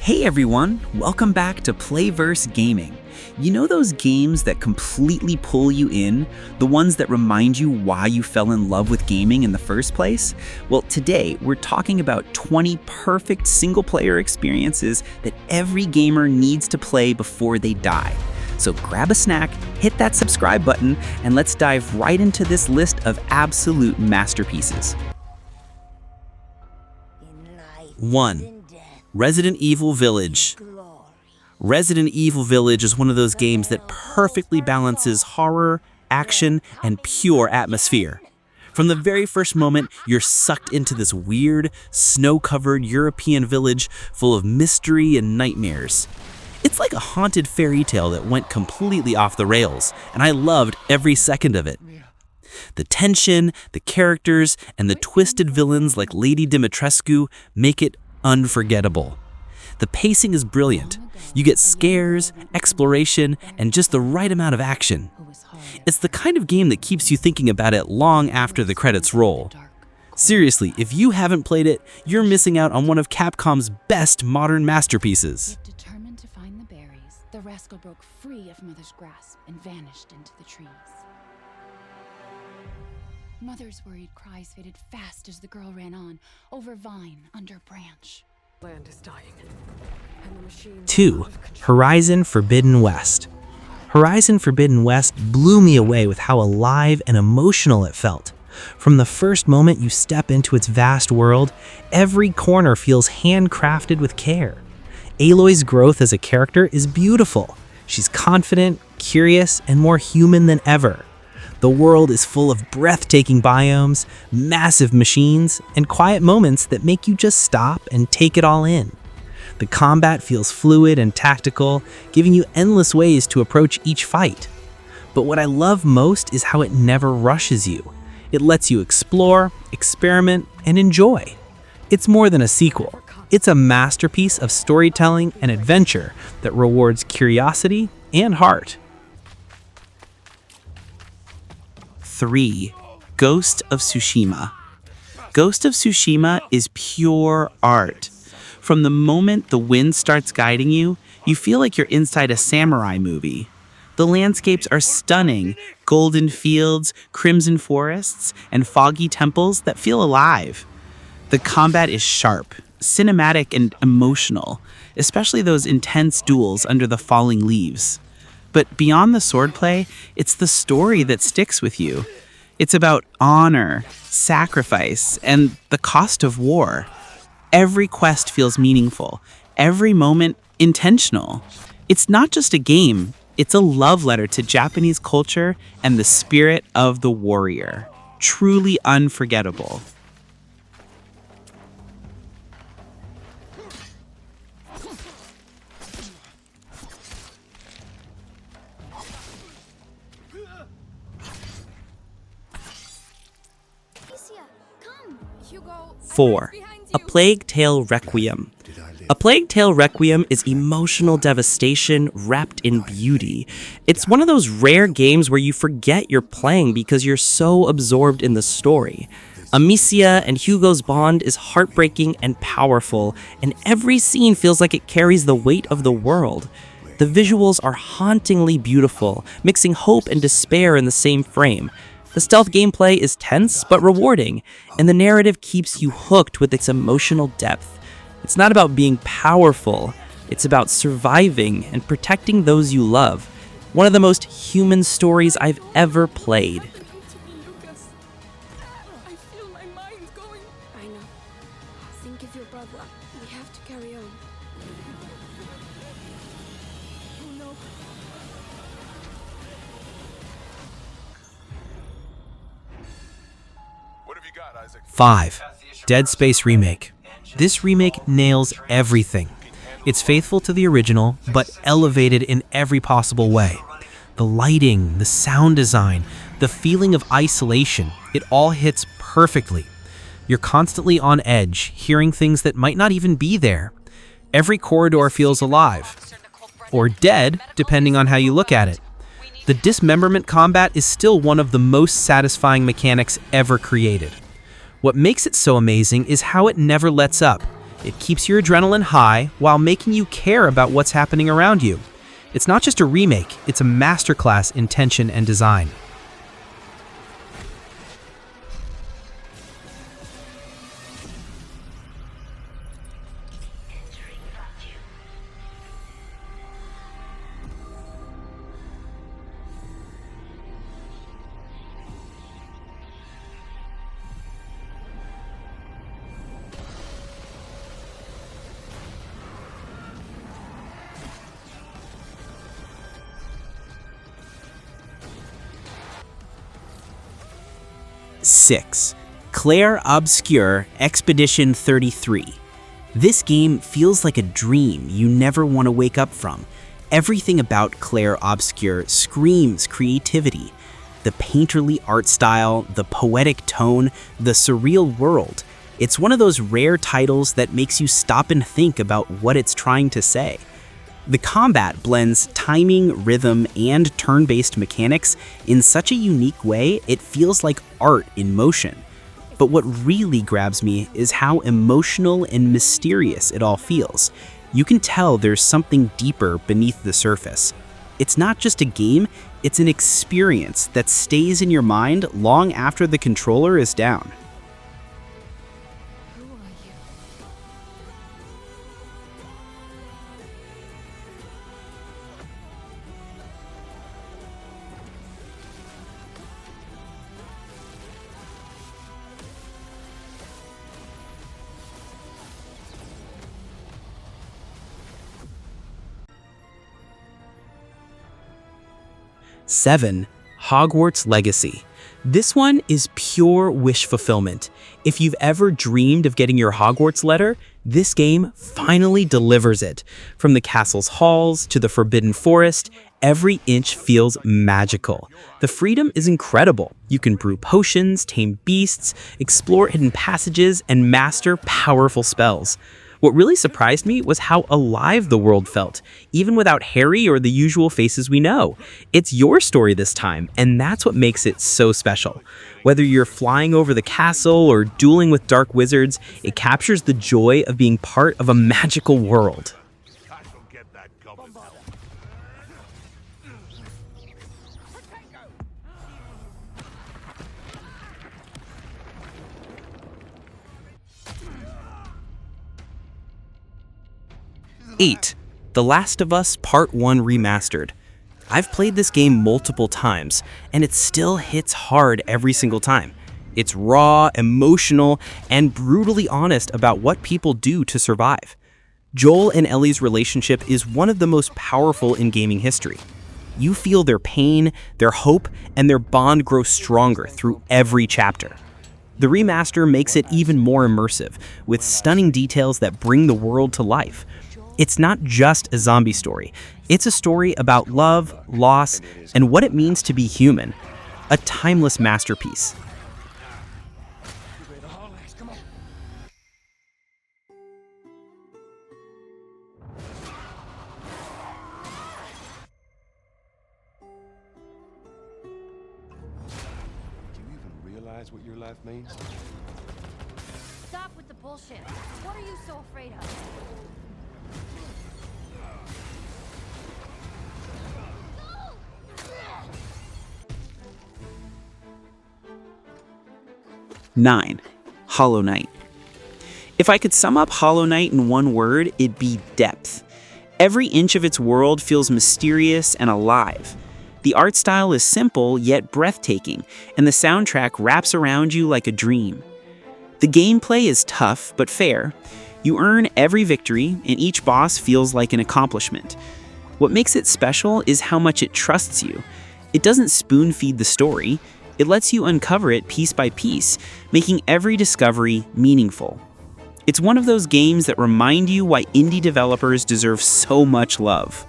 Hey everyone, welcome back to Playverse Gaming. You know those games that completely pull you in? The ones that remind you why you fell in love with gaming in the first place? Well, today we're talking about 20 perfect single-player experiences that every gamer needs to play before they die. So grab a snack, hit that subscribe button, and let's dive right into this list of absolute masterpieces. 1. Resident Evil Village. Resident Evil Village is one of those games that perfectly balances horror, action, and pure atmosphere. From the very first moment, you're sucked into this weird, snow-covered European village full of mystery and nightmares. It's like a haunted fairy tale that went completely off the rails, and I loved every second of it. The tension, the characters, and the twisted villains like Lady Dimitrescu make it unforgettable. The pacing is brilliant. You get scares, exploration, and just the right amount of action. It's the kind of game that keeps you thinking about it long after the credits roll. Seriously, if you haven't played it, you're missing out on one of Capcom's best modern masterpieces. Determined to find the berries, the rascal broke free of Mother's grasp and vanished into the trees. Mother's worried cries faded fast as the girl ran on, over vine, under branch. Land is dying. And the machine 2. Horizon Forbidden West. Horizon Forbidden West blew me away with how alive and emotional it felt. From the first moment you step into its vast world, every corner feels handcrafted with care. Aloy's growth as a character is beautiful. She's confident, curious, and more human than ever. The world is full of breathtaking biomes, massive machines, and quiet moments that make you just stop and take it all in. The combat feels fluid and tactical, giving you endless ways to approach each fight. But what I love most is how it never rushes you. It lets you explore, experiment, and enjoy. It's more than a sequel. It's a masterpiece of storytelling and adventure that rewards curiosity and heart. 3. Ghost of Tsushima. Ghost of Tsushima is pure art. From the moment the wind starts guiding you, you feel like you're inside a samurai movie. The landscapes are stunning, golden fields, crimson forests, and foggy temples that feel alive. The combat is sharp, cinematic, and emotional, especially those intense duels under the falling leaves. But beyond the swordplay, it's the story that sticks with you. It's about honor, sacrifice, and the cost of war. Every quest feels meaningful, every moment intentional. It's not just a game, it's a love letter to Japanese culture and the spirit of the warrior. Truly unforgettable. 4. A Plague Tale Requiem. A Plague Tale Requiem is emotional devastation wrapped in beauty. It's one of those rare games where you forget you're playing because you're so absorbed in the story. Amicia and Hugo's bond is heartbreaking and powerful, and every scene feels like it carries the weight of the world. The visuals are hauntingly beautiful, mixing hope and despair in the same frame. The stealth gameplay is tense but rewarding, and the narrative keeps you hooked with its emotional depth. It's not about being powerful, it's about surviving and protecting those you love. One of the most human stories I've ever played. I feel my mind going. I know. Think of your brother. We have to carry on. Oh no. 5. Dead Space Remake. This remake nails everything. It's faithful to the original, but elevated in every possible way. The lighting, the sound design, the feeling of isolation, it all hits perfectly. You're constantly on edge, hearing things that might not even be there. Every corridor feels alive. Or dead, depending on how you look at it. The dismemberment combat is still one of the most satisfying mechanics ever created. What makes it so amazing is how it never lets up. It keeps your adrenaline high while making you care about what's happening around you. It's not just a remake, it's a masterclass in tension and design. Six, Clair Obscure Expedition 33. This game feels like a dream you never want to wake up from. Everything about Clair Obscure screams creativity. The painterly art style, the poetic tone, the surreal world. It's one of those rare titles that makes you stop and think about what it's trying to say. The combat blends timing, rhythm, and turn-based mechanics in such a unique way it feels like art in motion. But what really grabs me is how emotional and mysterious it all feels. You can tell there's something deeper beneath the surface. It's not just a game, it's an experience that stays in your mind long after the controller is down. Who are you? 7. Hogwarts Legacy. This one is pure wish fulfillment. If you've ever dreamed of getting your Hogwarts letter, this game finally delivers it. From the castle's halls to the Forbidden Forest, every inch feels magical. The freedom is incredible. You can brew potions, tame beasts, explore hidden passages, and master powerful spells. What really surprised me was how alive the world felt, even without Harry or the usual faces we know. It's your story this time, and that's what makes it so special. Whether you're flying over the castle or dueling with dark wizards, it captures the joy of being part of a magical world. 8. The Last of Us Part 1 Remastered. I've played this game multiple times, and it still hits hard every single time. It's raw, emotional, and brutally honest about what people do to survive. Joel and Ellie's relationship is one of the most powerful in gaming history. You feel their pain, their hope, and their bond grow stronger through every chapter. The remaster makes it even more immersive, with stunning details that bring the world to life. It's not just a zombie story. It's a story about love, loss, and what it means to be human. A timeless masterpiece. Do you even realize what your life means? Stop with the bullshit. What are you so afraid of? 9. Hollow Knight. If I could sum up Hollow Knight in one word, it'd be depth. Every inch of its world feels mysterious and alive. The art style is simple yet breathtaking, and the soundtrack wraps around you like a dream. The gameplay is tough but fair. You earn every victory, and each boss feels like an accomplishment. What makes it special is how much it trusts you. It doesn't spoon-feed the story. It lets you uncover it piece by piece, making every discovery meaningful. It's one of those games that remind you why indie developers deserve so much love.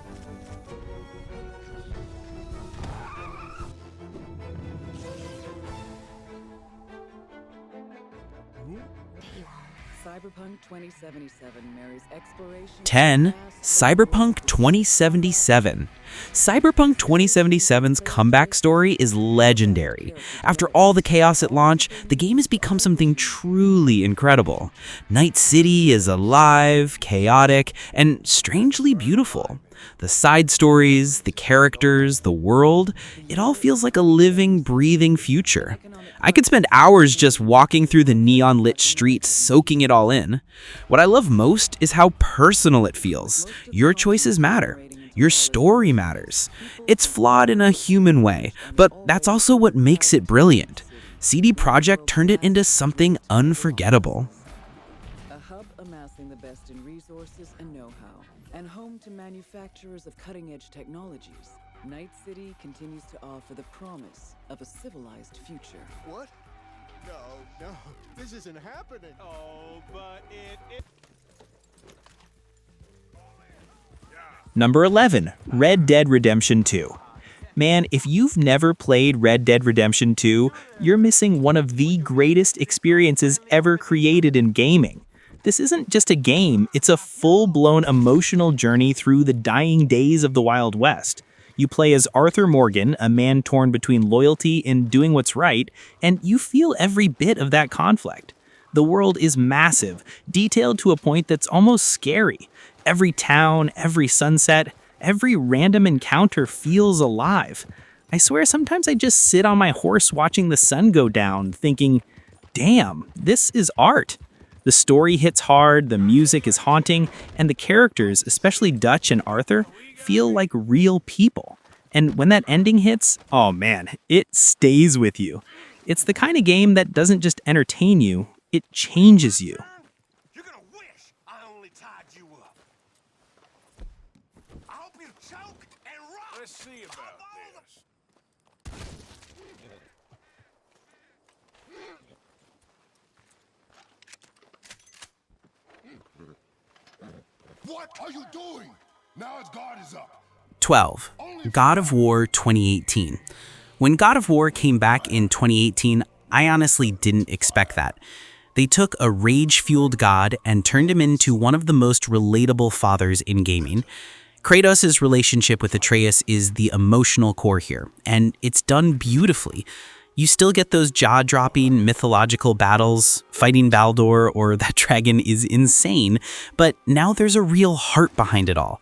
CyberPunk 2077 marries exploration. 10. CyberPunk 2077. Cyberpunk 2077's comeback story is legendary. After all the chaos at launch, the game has become something truly incredible. Night City is alive, chaotic, and strangely beautiful. The side stories, the characters, the world, it all feels like a living, breathing future. I could spend hours just walking through the neon-lit streets, soaking it all in. What I love most is how personal it feels. Your choices matter. Your story matters. It's flawed in a human way, but that's also what makes it brilliant. CD Projekt turned it into something unforgettable. A hub amassing the best in resources and know-how, and home to manufacturers of cutting-edge technologies, Night City continues to offer the promise of a civilized future. What? No, this isn't happening. Oh, but it. Number 11, Red Dead Redemption 2. Man, if you've never played Red Dead Redemption 2, you're missing one of the greatest experiences ever created in gaming. This isn't just a game, it's a full-blown emotional journey through the dying days of the Wild West. You play as Arthur Morgan, a man torn between loyalty and doing what's right, and you feel every bit of that conflict. The world is massive, detailed to a point that's almost scary. Every town, every sunset, every random encounter feels alive. I swear sometimes I just sit on my horse watching the sun go down, thinking, damn, this is art. The story hits hard, the music is haunting, and the characters, especially Dutch and Arthur, feel like real people. And when that ending hits, oh man, it stays with you. It's the kind of game that doesn't just entertain you, it changes you. You're gonna wish I only tied you up. I hope you choke and rot. Let's see about this. What are you doing? Now his guard is up. 12. God of War 2018. When God of War came back in 2018, I honestly didn't expect that. They took a rage-fueled god and turned him into one of the most relatable fathers in gaming. Kratos' relationship with Atreus is the emotional core here, and it's done beautifully. You still get those jaw-dropping mythological battles, fighting Baldur or that dragon is insane, but now there's a real heart behind it all.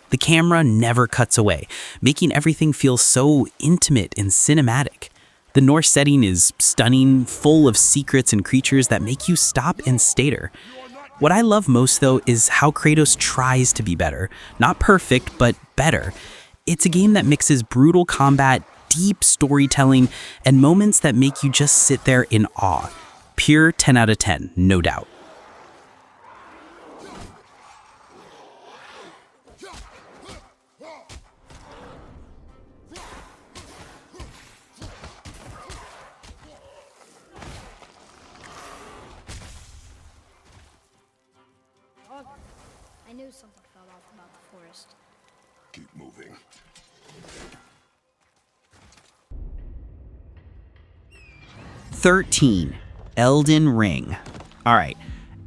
The camera never cuts away, making everything feel so intimate and cinematic. The Norse setting is stunning, full of secrets and creatures that make you stop and stare. What I love most, though, is how Kratos tries to be better. Not perfect, but better. It's a game that mixes brutal combat, deep storytelling, and moments that make you just sit there in awe. Pure 10 out of 10, no doubt. I knew something fell off about the forest. Keep moving. "13. Elden Ring." Alright,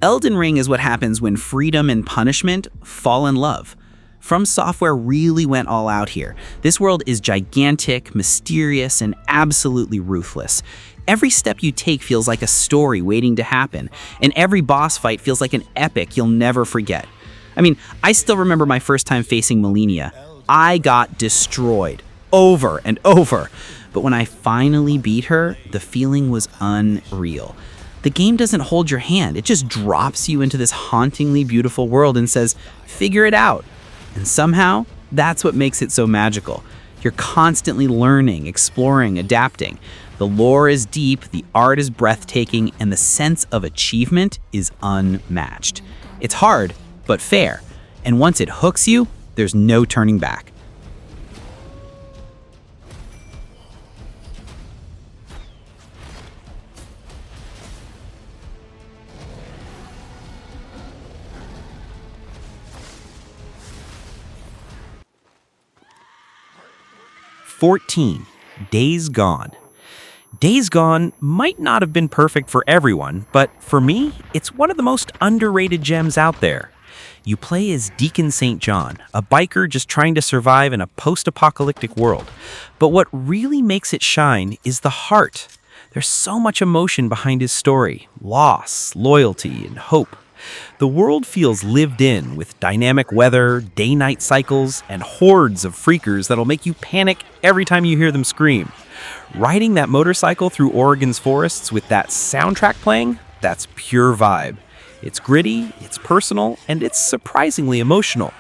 Elden Ring is what happens when freedom and punishment fall in love. From Software really went all out here. This world is gigantic, mysterious, and absolutely ruthless. Every step you take feels like a story waiting to happen, and every boss fight feels like an epic you'll never forget. I mean, I still remember my first time facing Melania. I got destroyed, over and over. But when I finally beat her, the feeling was unreal. The game doesn't hold your hand, it just drops you into this hauntingly beautiful world and says, figure it out. And somehow, that's what makes it so magical. You're constantly learning, exploring, adapting. The lore is deep, the art is breathtaking, and the sense of achievement is unmatched. It's hard, but fair. And once it hooks you, there's no turning back. "14. Days Gone." Days Gone might not have been perfect for everyone, but for me, it's one of the most underrated gems out there. You play as Deacon St. John, a biker just trying to survive in a post-apocalyptic world. But what really makes it shine is the heart. There's so much emotion behind his story: loss, loyalty, and hope. The world feels lived in, with dynamic weather, day-night cycles, and hordes of freakers that'll make you panic every time you hear them scream. Riding that motorcycle through Oregon's forests with that soundtrack playing, that's pure vibe. It's gritty, it's personal, and it's surprisingly emotional.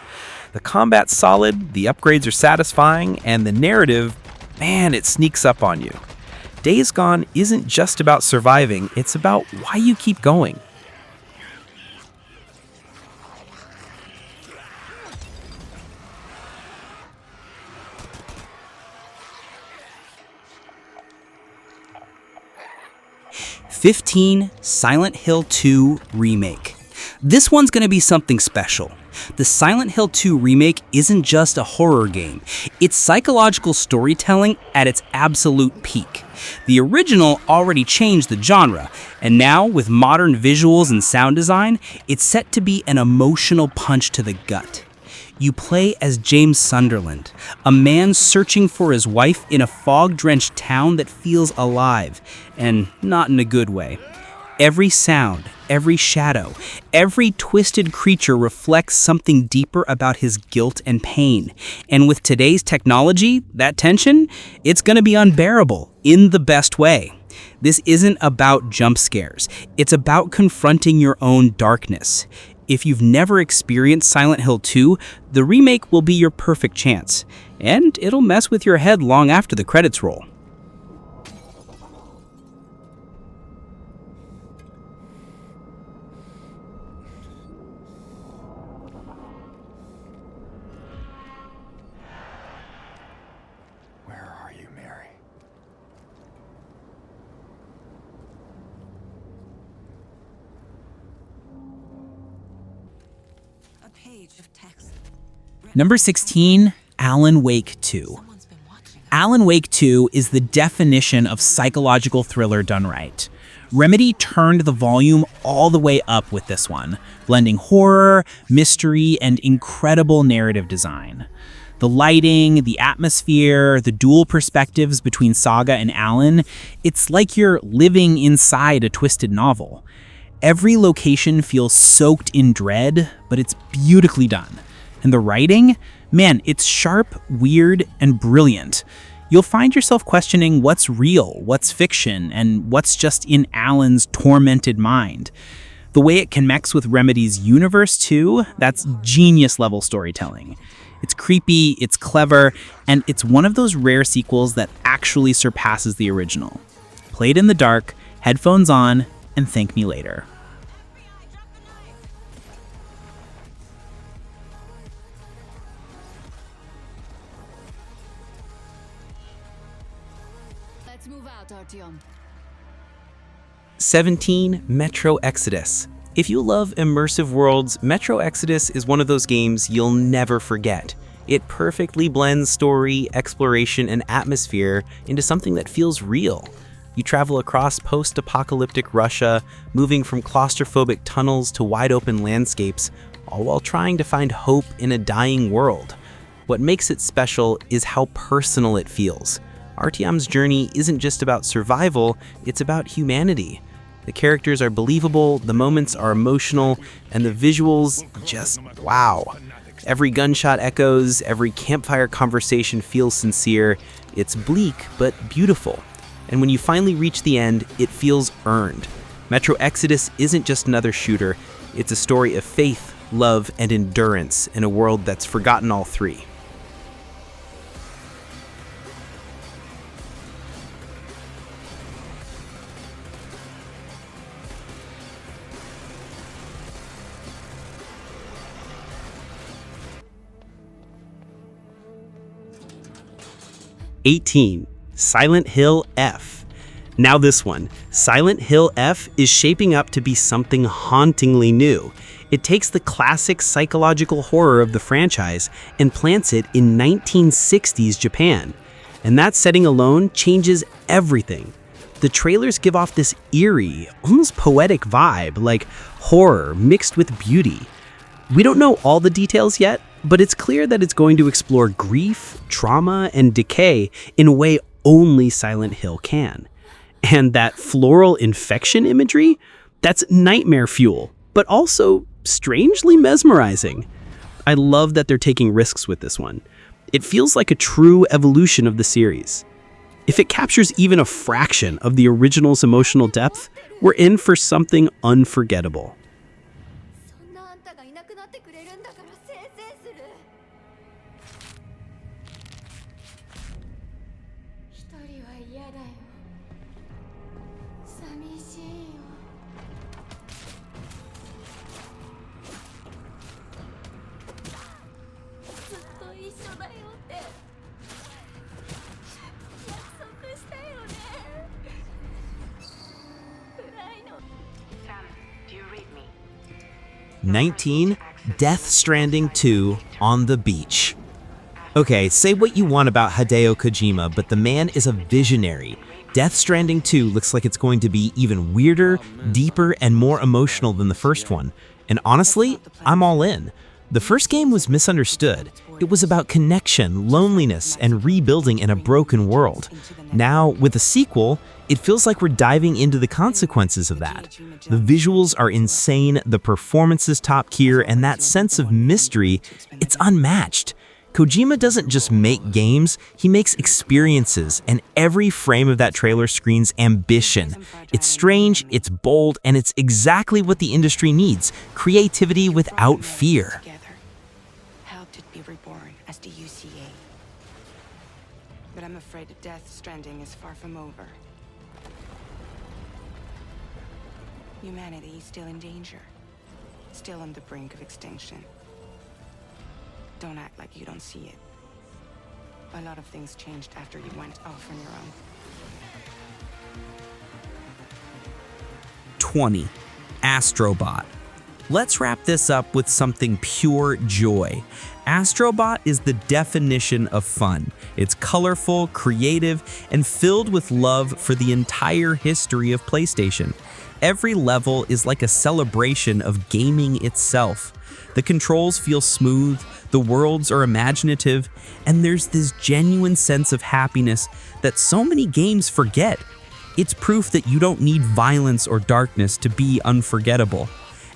The combat's solid, the upgrades are satisfying, and the narrative, man, it sneaks up on you. Days Gone isn't just about surviving, it's about why you keep going. Silent Hill 2 Remake. This one's gonna be something special. The Silent Hill 2 Remake isn't just a horror game, it's psychological storytelling at its absolute peak. The original already changed the genre, and now, with modern visuals and sound design, it's set to be an emotional punch to the gut. You play as James Sunderland, a man searching for his wife in a fog-drenched town that feels alive, and not in a good way. Every sound, every shadow, every twisted creature reflects something deeper about his guilt and pain. And with today's technology, that tension, it's gonna be unbearable in the best way. This isn't about jump scares. It's about confronting your own darkness. If you've never experienced Silent Hill 2, the remake will be your perfect chance, and it'll mess with your head long after the credits roll. Where are you, Mary? A page of text. Number 16, Alan Wake 2. Alan Wake 2 is the definition of psychological thriller done right. Remedy turned the volume all the way up with this one, blending horror, mystery, and incredible narrative design. The lighting, the atmosphere, the dual perspectives between Saga and Alan, it's like you're living inside a twisted novel. Every location feels soaked in dread, but it's beautifully done. And the writing? Man, it's sharp, weird, and brilliant. You'll find yourself questioning what's real, what's fiction, and what's just in Alan's tormented mind. The way it connects with Remedy's universe, too, that's genius-level storytelling. It's creepy, it's clever, and it's one of those rare sequels that actually surpasses the original. Play it in the dark, headphones on, and thank me later. Let's move out, Artyom. 17, Metro Exodus. If you love immersive worlds, Metro Exodus is one of those games you'll never forget. It perfectly blends story, exploration, and atmosphere into something that feels real. You travel across post-apocalyptic Russia, moving from claustrophobic tunnels to wide-open landscapes, all while trying to find hope in a dying world. What makes it special is how personal it feels. Artyom's journey isn't just about survival, it's about humanity. The characters are believable, the moments are emotional, and the visuals just wow. Every gunshot echoes, every campfire conversation feels sincere. It's bleak, but beautiful. And when you finally reach the end, it feels earned. Metro Exodus isn't just another shooter, it's a story of faith, love, and endurance in a world that's forgotten all three. '18, Silent Hill F. Now this one, Silent Hill F is shaping up to be something hauntingly new. It takes the classic psychological horror of the franchise and plants it in 1960s Japan. And that setting alone changes everything. The trailers give off this eerie, almost poetic vibe, like horror mixed with beauty. We don't know all the details yet, but it's clear that it's going to explore grief, trauma, and decay in a way only Silent Hill can. And that floral infection imagery, that's nightmare fuel, but also strangely mesmerizing. I love that they're taking risks with this one. It feels like a true evolution of the series. If it captures even a fraction of the original's emotional depth, we're in for something unforgettable. そんなあんたがいなくなってくれるんだからせいせいする。一人は嫌だよ。寂しいよ。ずっと一緒だよって約束したよね。暗いの。 19. Death Stranding 2 on the beach. Okay, say what you want about Hideo Kojima, but the man is a visionary. Death Stranding 2 looks like it's going to be even weirder, deeper, and more emotional than the first one. And honestly, I'm all in. The first game was misunderstood. It was about connection, loneliness, and rebuilding in a broken world. Now, with a sequel, it feels like we're diving into the consequences of that. The visuals are insane, the performance is top tier, and that sense of mystery, it's unmatched. Kojima doesn't just make games, he makes experiences, and every frame of that trailer screams ambition. It's strange, it's bold, and it's exactly what the industry needs, creativity without fear. Helped it be reborn as the UCA. But I'm afraid that Death Stranding is far from over. Humanity is still in danger, still on the brink of extinction. Don't act like you don't see it. A lot of things changed after you went off on your own. 20. Astrobot. Let's wrap this up with something pure joy. Astrobot is the definition of fun. It's colorful, creative, and filled with love for the entire history of PlayStation. Every level is like a celebration of gaming itself. The controls feel smooth, the worlds are imaginative, and there's this genuine sense of happiness that so many games forget. It's proof that you don't need violence or darkness to be unforgettable.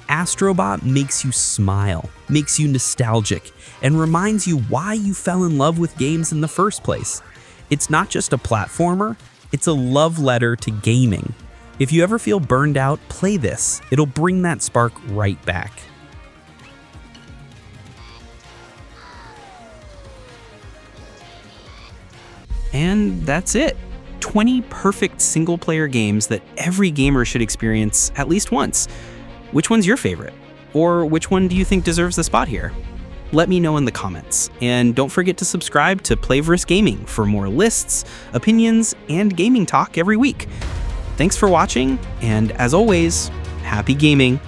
Astrobot makes you smile, makes you nostalgic, and reminds you why you fell in love with games in the first place. It's not just a platformer, it's a love letter to gaming. If you ever feel burned out, play this. It'll bring that spark right back. And that's it. 20 perfect single-player games that every gamer should experience at least once. Which one's your favorite? Or which one do you think deserves the spot here? Let me know in the comments. And don't forget to subscribe to Playverse Gaming for more lists, opinions, and gaming talk every week. Thanks for watching, and as always, happy gaming.